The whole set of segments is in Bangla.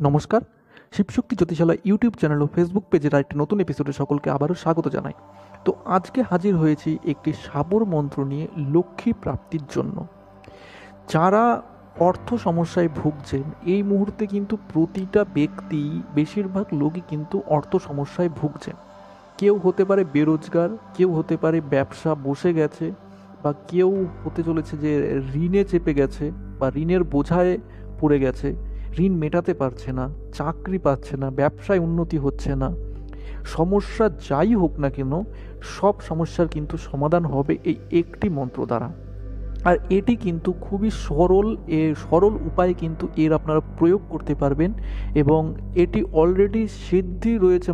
নমস্কার, শিবশক্তি জ্যোতিষালয় ইউটিউব চ্যানেল ও ফেসবুক পেজের আরেকটি নতুন এপিসোডে সকলকে আবারও স্বাগত জানাই। তো আজকে হাজির হয়েছি একটি সাবর মন্ত্র নিয়ে লক্ষ্মী প্রাপ্তির জন্য। যারা অর্থ সমস্যায় ভুগছেন, এই মুহূর্তে কিন্তু প্রতিটা ব্যক্তি, বেশিরভাগ লোকই কিন্তু অর্থ সমস্যায় ভুগছেন। কেউ হতে পারে বেরোজগার, কেউ হতে পারে ব্যবসা বসে গেছে, বা কেউ হতে চলেছে যে ঋণে চেপে গেছে বা ঋণের বোঝায় পড়ে গেছে, ঋণ মেটাতে পারছে না, চাকরি পাচ্ছে না, ব্যবসায় উন্নতি হচ্ছে না। সমস্যা যাই হোক না কেন, সব সমস্যার কিন্তু সমাধান হবে এই একটি মন্ত্র দ্বারা। আর এটি কিন্তু খুবই সরল উপায়ে কিন্তু আপনারা প্রয়োগ করতে পারবেন, এবং এটি অলরেডি সিদ্ধি রয়েছে।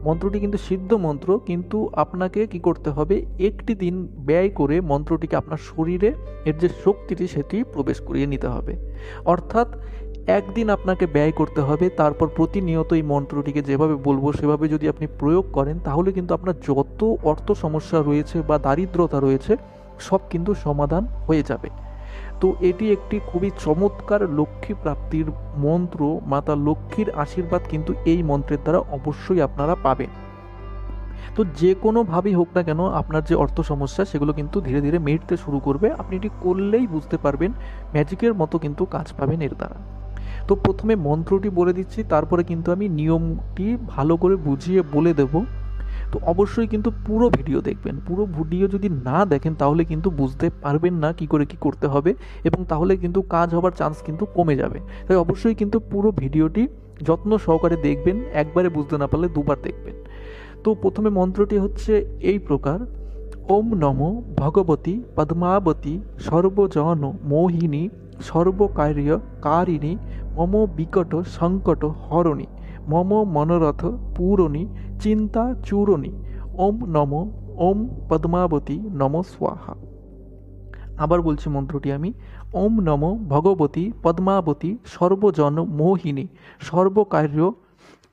মন্ত্রটি কিন্তু সিদ্ধ মন্ত্র, কিন্তু আপনাকে কি করতে হবে, একটি দিন ব্যয় করে মন্ত্রটিকে আপনার শরীরে এর যে শক্তিটি সেটি প্রবেশ করিয়ে নিতে হবে। অর্থাৎ একদিন আপনাকে ব্যয় করতে হবে, তারপর প্রতিনিয়ত এই মন্ত্রটিকে যেভাবে বলবো সেভাবে যদি আপনি প্রয়োগ করেন, তাহলে কিন্তু আপনার যত অর্থ সমস্যা রয়েছে বা দারিদ্রতা রয়েছে সব কিন্তু সমাধান হয়ে যাবে। তো এটি একটি খুবই চমৎকার লক্ষ্মী প্রাপ্তির মন্ত্র। মাতা লক্ষ্মীর আশীর্বাদ কিন্তু এই মন্ত্রের দ্বারা অবশ্যই আপনারা পাবেন। তো যে কোনোভাবেই হোক না কেন, আপনার যে অর্থ সমস্যা সেগুলো কিন্তু ধীরে ধীরে মিটতে শুরু করবে। আপনি এটি করলেই বুঝতে পারবেন, ম্যাজিকের মতো কিন্তু কাজ পাবেন এর দ্বারা। তো প্রথমে মন্ত্রটি বলে দিচ্ছি, তারপরে কিন্তু আমি নিয়মটি ভালো করে বুঝিয়ে বলে দেব। তো অবশ্যই কিন্তু পুরো ভিডিও দেখবেন। পুরো ভিডিও যদি না দেখেন তাহলে কিন্তু বুঝতে পারবেন না কি করে কি করতে হবে, এবং তাহলে কিন্তু কাজ হবার চান্স কিন্তু কমে যাবে। তাই অবশ্যই কিন্তু পুরো ভিডিওটি যত্ন সহকারে দেখবেন, একবারে বুঝতে না পারলে দুবার দেখবেন। তো প্রথমে মন্ত্রটি হচ্ছে এই প্রকার: ওম নমো ভগবতী পদ্মাবতী সর্বজন মোহিনী সর্বকার্য কারিণী মম বিকট সংকট হরণী মম মনোরথ পূরণী চিন্তা চূরণী। ওম নমো ওম পদ্মাবতী নম স্বাহা। আবার বলছি মন্ত্রটি আমি: ওম নমো ভগবতী পদ্মাবতী সর্বজন মোহিনী সর্বকার্য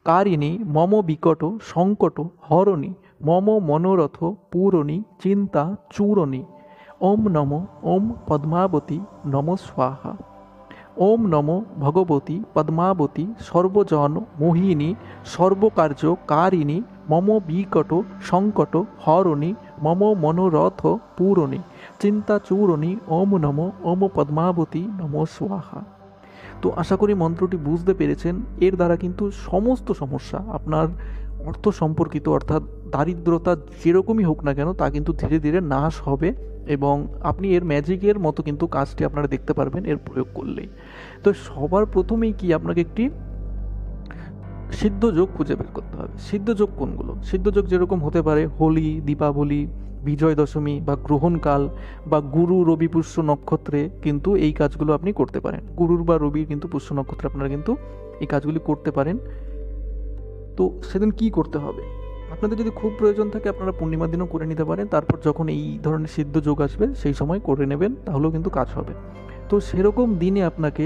কারিণী মম বিকট সংকট হরণী মম মনোরথ পূরণী চিন্তা চূরণী। ওম নমো ওম পদ্মাবতী নম স্বাহা। ওম নমো ভগবতী পদ্মাবতী সর্বজন মোহিনী সর্বকার্য কারিণী মম বিকট সংকট হরণী মম মনোরথ পূরণী চিন্তা চূরণী। ওম নমো ওম পদ্মাবতী নম স্বাহা। তো আশা করি মন্ত্রটি বুঝতে পেরেছেন। এর দ্বারা কিন্তু সমস্ত সমস্যা আপনার অর্থ সম্পর্কিত, অর্থাৎ দারিদ্রতা যেরকমই হোক না কেন, তা কিন্তু ধীরে ধীরে নাশ হবে, এবং আপনি এর ম্যাজিকের মতো কিন্তু কাজটি আপনারা দেখতে পারবেন এর প্রয়োগ করলেই। তো সবার প্রথমেই কি আপনাকে একটি সিদ্ধ যোগ খুঁজে বের করতে হবে। সিদ্ধ যোগ কোনগুলো? সিদ্ধ যোগ যেরকম হতে পারে হোলি, দীপাবলি, বিজয় দশমী বা গ্রহণকাল, বা গুরু রবি পুষ্য নক্ষত্রে কিন্তু এই কাজগুলো আপনি করতে পারেন। গুরুর বা রবির কিন্তু পুষ্য নক্ষত্রে আপনারা কিন্তু এই কাজগুলি করতে পারেন। তো সেদিন কি করতে হবে? আপনাদের যদি খুব প্রয়োজন থাকে আপনারা পূর্ণিমার দিনও করে নিতে পারেন, তারপর যখন এই ধরনের সিদ্ধ যোগ আসবে সেই সময় করে নেবেন, তাহলেও কিন্তু কাজ হবে। তো সেরকম দিনে আপনাকে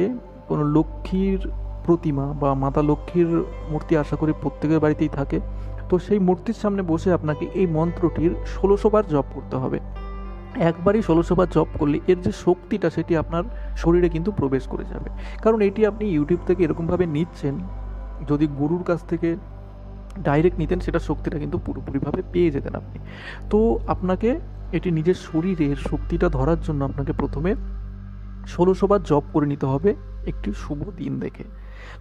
কোনো লক্ষ্মীর প্রতিমা বা মাতা লক্ষ্মীর মূর্তি আশা করি প্রত্যেকের বাড়িতেই থাকে, তো সেই মূর্তির সামনে বসে আপনাকে এই মন্ত্রটির 1600 বার জপ করতে হবে। একবারই 1600 বার জপ করলে এর যে শক্তিটা সেটি আপনার শরীরে কিন্তু প্রবেশ করে যাবে। কারণ এটি আপনি ইউটিউব থেকে এরকমভাবে নিচ্ছেন, যদি গুরুর কাছ থেকে ডাইরেক্ট নিতেন সেটা শক্তিটা কিন্তু পুরোপুরিভাবে পেয়ে যেতেন আপনি। তো আপনাকে এটি নিজের শরীরের শক্তিটা ধরার জন্য আপনাকে প্রথমে 1600 বার জপ করে নিতে হবে একটি শুভ দিন দেখে।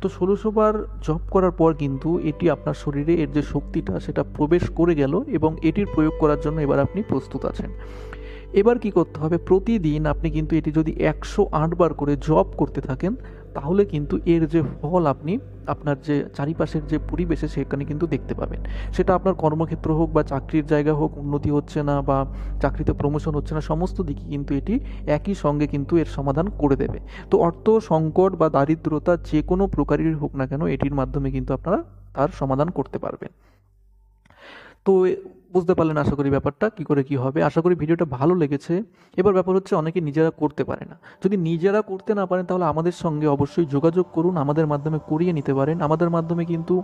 তো 1600 বার জপ করার পর কিন্তু এটি আপনার শরীরে এর যে শক্তিটা সেটা প্রবেশ করে গেল, এবং এটির প্রয়োগ করার জন্য এবার আপনি প্রস্তুত আছেন। এবার কি করতে হবে, প্রতিদিন আপনি কিন্তু এটি যদি 108 বার করে জপ করতে থাকেন, তাহলে কিন্তু এর যে ফল আপনি আপনার যে চারিপাশের যে পরিবেশে সেখানে কিন্তু দেখতে পাবেন। সেটা আপনার কর্মক্ষেত্র হোক বা চাকরির জায়গা হোক, উন্নতি হচ্ছে না বা চাকরিতে প্রমোশন হচ্ছে না, সমস্ত দিকে কিন্তু এটি একই সঙ্গে কিন্তু এর সমাধান করে দেবে। তো অর্থ সংকট বা দারিদ্রতা যে কোনো প্রকারের হোক না কেন, এটির মাধ্যমে কিন্তু আপনারা তার সমাধান করতে পারবেন। তো বুঝতে পারলেন আশা করি ব্যাপারটা কী করে কী হবে। আশা করি ভিডিওটা ভালো লেগেছে। এবার ব্যাপার হচ্ছে অনেকে নিজেরা করতে পারে না। যদি নিজেরা করতে না পারেন তাহলে আমাদের সঙ্গে অবশ্যই যোগাযোগ করুন, আমাদের মাধ্যমে করিয়ে নিতে পারেন। আমাদের মাধ্যমে কিন্তু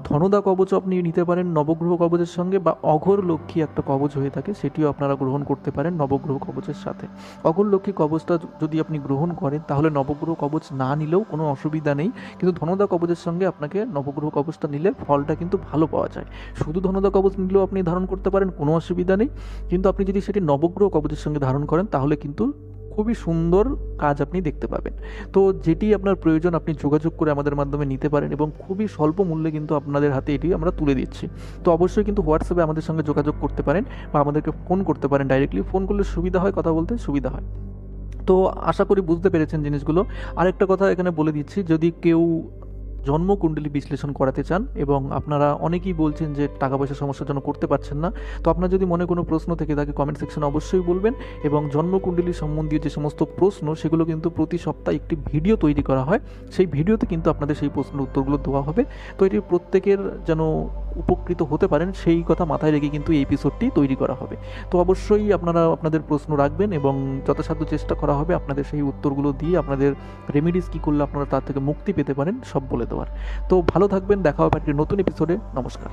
ধনদা কবচও আপনি নিতে পারেন নবগ্রহ কবচের সঙ্গে, বা অঘোর লক্ষ্মী একটা কবচ হয়ে থাকে সেটিও আপনারা গ্রহণ করতে পারেন নবগ্রহ কবচের সাথে। অঘোর লক্ষ্মী কবচটা যদি আপনি গ্রহণ করেন তাহলে নবগ্রহ কবচ না নিলেও কোনো অসুবিধা নেই, কিন্তু ধনদা কবচের সঙ্গে আপনাকে নবগ্রহ কবচটা নিলে ফলটা কিন্তু ভালো পাওয়া যায়। শুধু ধনদা কবচ নিলেও আপনি ধারণ করতে পারেন, কোনো অসুবিধা নেই, কিন্তু আপনি যদি সেটি নবগ্রহ কবচের সঙ্গে ধারণ করেন তাহলে কিন্তু খুবই সুন্দর কাজ আপনি দেখতে পাবেন। তো যেটি আপনার প্রয়োজন আপনি যোগাযোগ করে আমাদের মাধ্যমে নিতে পারেন, এবং খুবই স্বল্প মূল্যে কিন্তু আপনাদের হাতে এটি আমরা তুলে দিচ্ছি। তো অবশ্যই কিন্তু হোয়াটসঅ্যাপে আমাদের সঙ্গে যোগাযোগ করতে পারেন, বা আমাদেরকে ফোন করতে পারেন। ডাইরেক্টলি ফোন করলে সুবিধা হয়, কথা বলতে সুবিধা হয়। তো আশা করি বুঝতে পেরেছেন জিনিসগুলো। আরেকটা কথা এখানে বলে দিচ্ছি, যদি কেউ জন্মকুণ্ডলী বিশ্লেষণ করাতে চান, এবং আপনারা অনেকেই বলছেন যে টাকা পয়সার সমস্যার জন্য করতে পারছেন না, তো আপনার যদি মনে কোনো প্রশ্ন থেকে থাকে কমেন্ট সেকশনে অবশ্যই বলবেন। এবং জন্মকুণ্ডলী সম্বন্ধীয় যে সমস্ত প্রশ্ন সেগুলো কিন্তু প্রতি সপ্তাহে একটি ভিডিও তৈরি করা হয়, সেই ভিডিওতে কিন্তু আপনাদের সেই প্রশ্নের উত্তরগুলো দেওয়া হবে। তো এটি প্রত্যেকের যেন উপকৃত হতে পারেন সেই কথা মাথায় রেখে কিন্তু এই এপিসোডটি তৈরি করা হবে। তো অবশ্যই আপনারা আপনাদের প্রশ্ন রাখবেন, এবং যথাসাধ্য চেষ্টা করা হবে আপনাদের সেই উত্তরগুলো দিয়ে আপনাদের রেমিডিস কী করলে আপনারা তার থেকে মুক্তি পেতে পারেন সব বলে দেওয়ার। তো ভালো থাকবেন, দেখা হবে একটি নতুন এপিসোডে। নমস্কার।